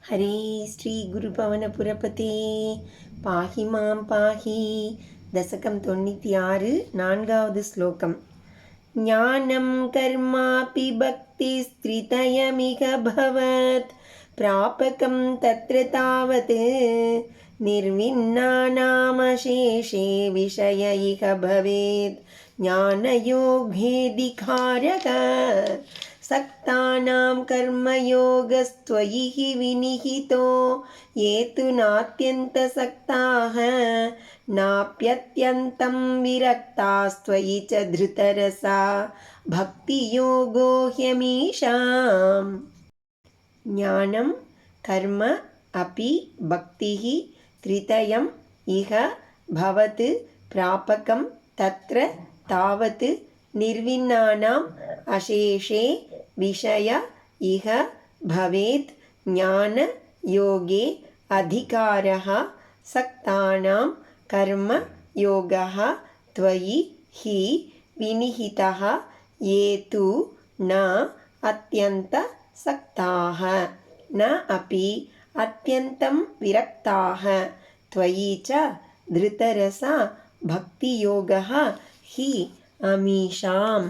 हरे श्री गुरुपवनपुरपते पाहि मां पाहि दशकं 96 नान्गावद् श्लोकम् ज्ञानं कर्मापि भक्तिस्त्रितयमिह भवत् प्रापकं तत्र तावत् निर्विन्नानामशेषे विषय इह भवेत् ज्ञानयोगेऽधिकारः सक्तानां कर्मयोगस्त्वयि हि विनिहितो ये तु नात्यन्तसक्ताः नाप्यत्यन्तं विरक्तास्त्वयि च धृतरसा भक्तियोगो ह्यमीषाम्। ज्ञानं कर्म अपि भक्तिः त्रितयम् इह भवत् प्रापकं तत्र तावत् निर्विन्नानाम् अशेषे विषय इह भवेत् ज्ञानयोगे अधिकारः सक्तानां कर्मयोगः त्वयि हि विनिहितः ये तु न अत्यन्तसक्ताः न अपि अत्यन्तं विरक्ताः त्वयि च धृतरसा भक्तियोगः हि अमीषाम्।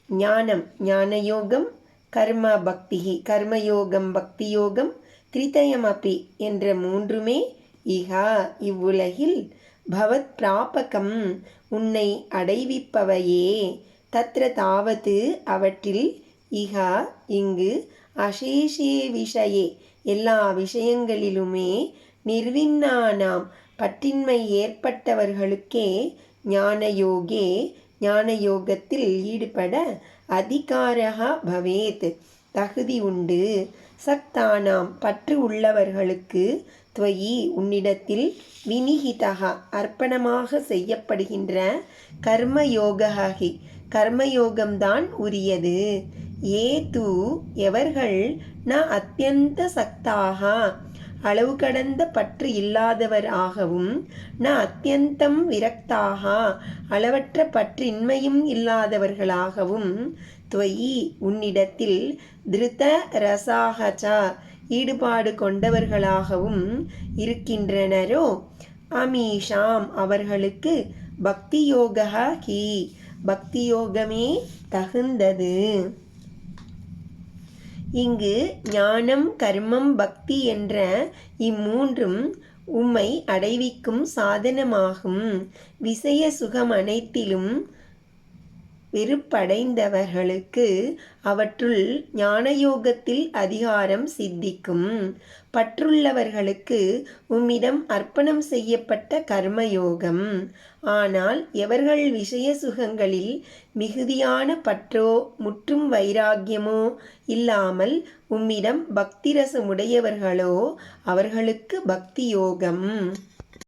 ஞானம் ஞானயோகம், கர்ம பக்தி கர்மயோகம் பக்தியோகம், திரிதயம் அப்பி என்ற மூன்றுமே இஹா இவ்வுலகில் பவத் பிராபகம் உன்னை அடைவிப்பவையே, தத்ர தாவது அவற்றில், இஹா இங்கு, அசேஷே விஷயே எல்லா விஷயங்களிலுமே, நிர்வின்னானாம் பற்றின்மை ஏற்பட்டவர்களுக்கே, ஞானயோகே ஞானயோகத்தில் ஈடுபட, அதிகாரா பவேத் தகுதி உண்டு, சக்தானாம் பற்று உள்ளவர்களுக்கு, துவயி உன்னிடத்தில், வினிகிதா அர்ப்பணமாக செய்யப்படுகின்ற, கர்மயோகி கர்மயோகம்தான் உரியது. ஏ து எவர்கள், ந அத்தியந்த சக்தாக அளவு கடந்த பற்று இல்லாதவர் ஆகவும், ந அத்தியந்தம் விரக்தாக அளவற்ற பற்றின்மையும் இல்லாதவர்களாகவும், துவயி உன்னிடத்தில், திருத ரசாகச்ச ஈடுபாடு கொண்டவர்களாகவும் இருக்கின்றனரோ, அமீஷாம் அவர்களுக்கு, பக்தியோகா ஹி பக்தியோகமே தகுந்தது. இங்கு ஞானம் கர்மம் பக்தி என்ற இம்மூன்றும் உம்மை அடைவிக்கும் சாதனமாகும். விஷய சுகம் அனைத்திலும் வெறுப்படைந்தவர்களுக்கு அவற்றுள் ஞானயோகத்தில் அதிகாரம் சித்திக்கும். பற்றுள்ளவர்களுக்கு உம்மிடம் அர்ப்பணம் செய்யப்பட்ட கர்மயோகம். ஆனால் எவர்கள் விஷய சுகங்களில் மிகுதியான பற்றோ முற்றும் வைராக்கியமோ இல்லாமல் உம்மிடம் பக்திரசமுடையவர்களோ அவர்களுக்கு பக்தி யோகம்.